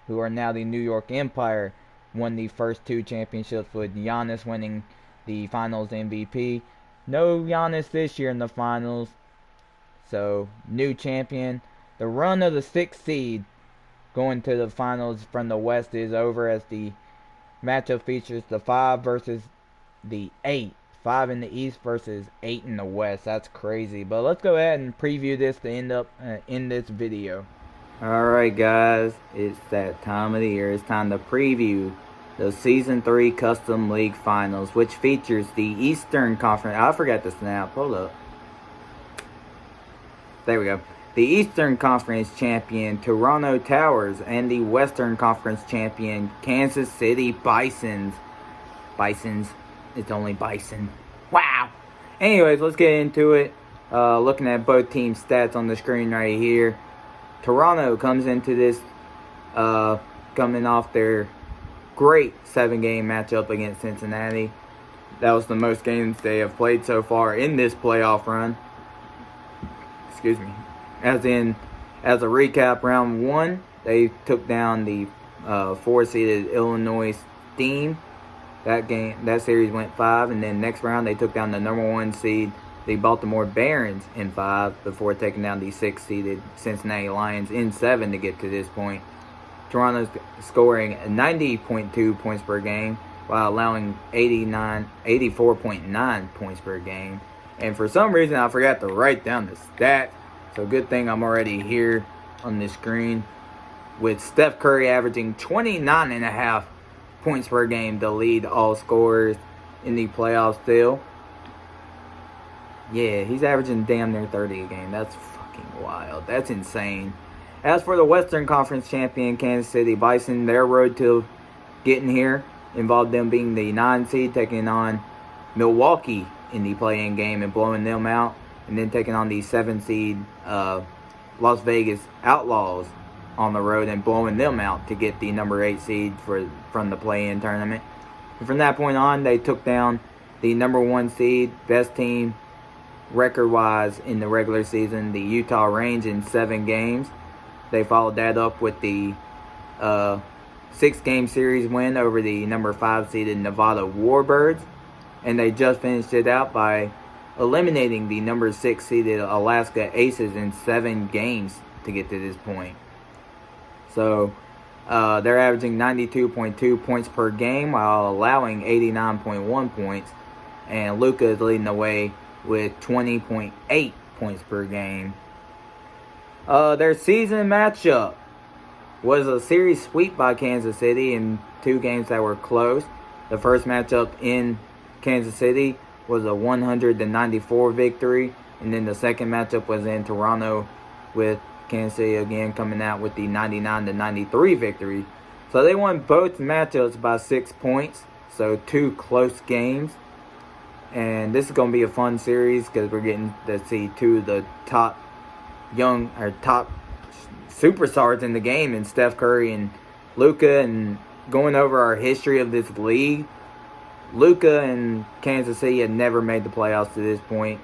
A: who are now the New York Empire, won the first 2 championships with Giannis winning the finals MVP. No Giannis this year in the finals. So, new champion. The run of the 6th seed going to the finals from the West is over, as the matchup features the 5 versus the 8. 5 in the East versus 8 in the West. That's crazy. But let's go ahead and preview this to end up in this video. Alright guys, it's that time of the year. It's time to preview the Season 3 Custom League Finals, which features the Eastern Conference. I forgot to snap. Hold up. There we go. The Eastern Conference champion Toronto Towers and the Western Conference champion Kansas City Bisons. It's only Bison. Wow. Anyways, let's get into it. Looking at both teams' stats on the screen right here. Toronto comes into this coming off their great 7-game matchup against Cincinnati. That was the most games they have played so far in this playoff run. Excuse me. As a recap, round 1, they took down the 4-seeded Illinois Steam. That series went 5, and then next round they took down the number 1 seed, the Baltimore Barons, in 5 before taking down the 6-seeded Cincinnati Lions in 7 to get to this point. Toronto's scoring 90.2 points per game while allowing 84.9 points per game. And for some reason, I forgot to write down the stats. So good thing I'm already here on the screen. With Steph Curry averaging 29.5 points per game to lead all scorers in the playoffs still. Yeah, he's averaging damn near 30 a game. That's fucking wild. That's insane. As for the Western Conference champion Kansas City Bison, their road to getting here involved them being the 9 seed, taking on Milwaukee in the play-in game and blowing them out, and then taking on the 7 seed Las Vegas Outlaws on the road and blowing them out to get the number 8 seed from the play-in tournament. And from that point on, they took down the number 1 seed, best team record-wise in the regular season, the Utah Range, in 7 games. They followed that up with the 6-game series win over the number 5 seeded Nevada Warbirds. And they just finished it out by eliminating the number 6 seeded Alaska Aces in 7 games to get to this point. So they're averaging 92.2 points per game while allowing 89.1 points. And Luka is leading the way with 20.8 points per game. Their season matchup was a series sweep by Kansas City in 2 games that were close. The first matchup in Kansas City was a 100-94 victory, and then the second matchup was in Toronto with Kansas City again coming out with the 99-93 victory. So they won both matchups by 6 points, so 2 close games. And this is going to be a fun series because we're getting to see 2 of the top superstars in the game, and Steph Curry and Luka, and going over our history of this league. Luka and Kansas City had never made the playoffs to this point.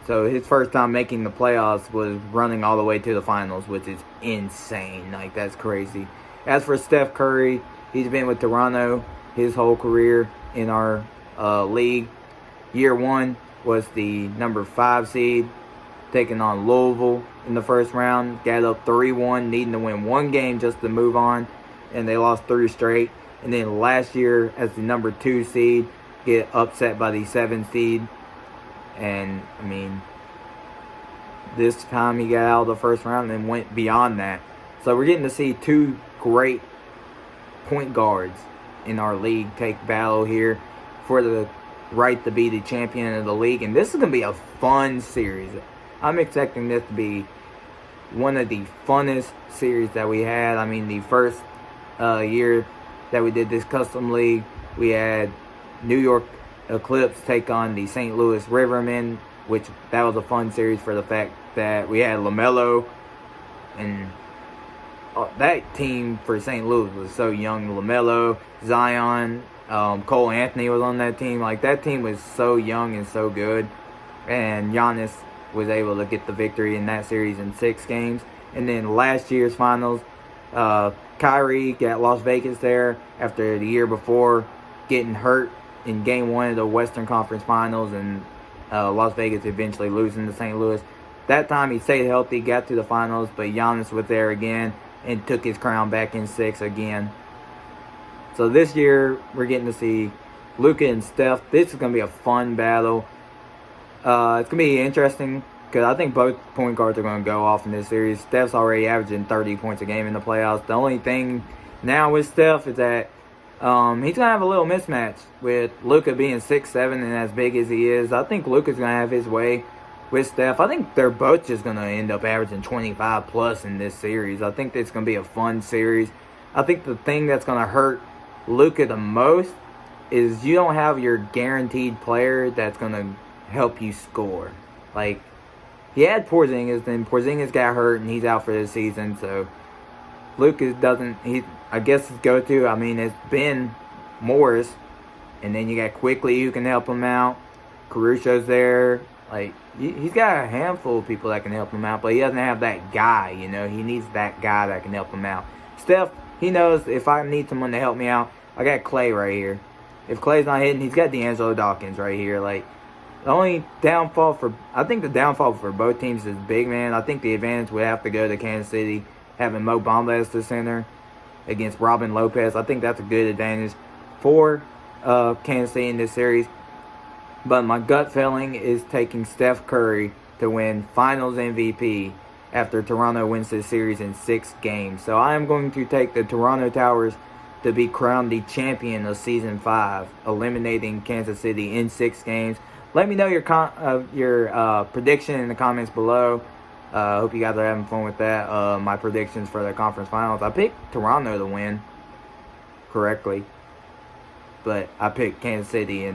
A: So his first time making the playoffs was running all the way to the finals, which is insane. Like, that's crazy. As for Steph Curry, he's been with Toronto his whole career in our league. Year 1 was the number 5 seed, taking on Louisville in the first round. Got up 3-1, needing to win 1 game just to move on, and they lost 3 straight. And then last year, as the number 2 seed, get upset by the 7 seed. And, I mean, this time he got out of the first round and went beyond that. So we're getting to see 2 great point guards in our league take battle here for the right to be the champion of the league. And this is going to be a fun series. I'm expecting this to be one of the funnest series that we had. I mean, the first year that we did this custom league, we had New York Eclipse take on the St. Louis Rivermen, which that was a fun series for the fact that we had LaMelo, and that team for St. Louis was so young. LaMelo, Zion, Cole Anthony was on that team. Like, that team was so young and so good, and Giannis was able to get the victory in that series in 6 games. And then last year's finals, Kyrie got Las Vegas there after the year before getting hurt in Game 1 of the Western Conference Finals, and Las Vegas eventually losing to St. Louis. That time he stayed healthy, got to the finals, but Giannis was there again and took his crown back in 6 again. So this year we're getting to see Luka and Steph. This is going to be a fun battle. It's going to be interesting because I think both point guards are going to go off in this series. Steph's already averaging 30 points a game in the playoffs. The only thing now with Steph is that he's going to have a little mismatch with Luka being 6'7" and as big as he is. I think Luka's going to have his way with Steph. I think they're both just going to end up averaging 25 plus in this series. I think it's going to be a fun series. I think the thing that's going to hurt Luka the most is you don't have your guaranteed player that's going to help you score. Like, he had Porzingis, then Porzingis got hurt and he's out for the season, so Lucas doesn't, I guess his go-to, I mean, it's been Morris. And then you got Quickly who can help him out. Caruso's there. Like, he's got a handful of people that can help him out, but he doesn't have that guy, you know. He needs that guy that can help him out. Steph, he knows if I need someone to help me out, I got Clay right here. If Clay's not hitting, he's got D'Angelo Dawkins right here. Like, the only downfall I think the downfall for both teams is big man. I think the advantage would have to go to Kansas City, having Mo Bamba as the center against Robin Lopez. I think that's a good advantage for Kansas City in this series. But my gut feeling is taking Steph Curry to win Finals MVP after Toronto wins this series in 6 games. So I am going to take the Toronto Towers to be crowned the champion of Season 5, eliminating Kansas City in 6 games. Let me know your prediction in the comments below. I hope you guys are having fun with that. My predictions for the conference finals. I picked Toronto to win correctly, but I picked Kansas City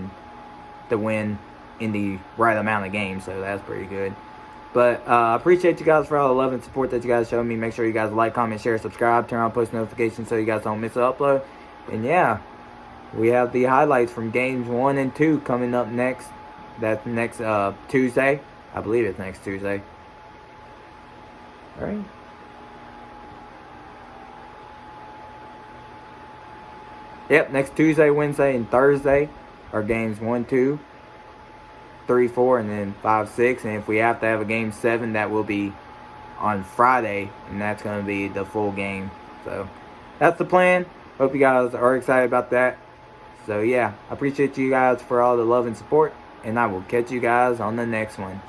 A: to win in the right amount of games, so that's pretty good. But I appreciate you guys for all the love and support that you guys show me. Make sure you guys like, comment, share, subscribe, turn on post notifications so you guys don't miss an upload. And yeah, we have the highlights from games 1 and 2 coming up next. That's next Tuesday. I believe it's next Tuesday. All right. Yep, next Tuesday, Wednesday, and Thursday are games 1, 2, 3, 4, and then 5, 6. And if we have to have a game 7, that will be on Friday, and that's going to be the full game. So that's the plan. Hope you guys are excited about that. So yeah, I appreciate you guys for all the love and support, and I will catch you guys on the next one.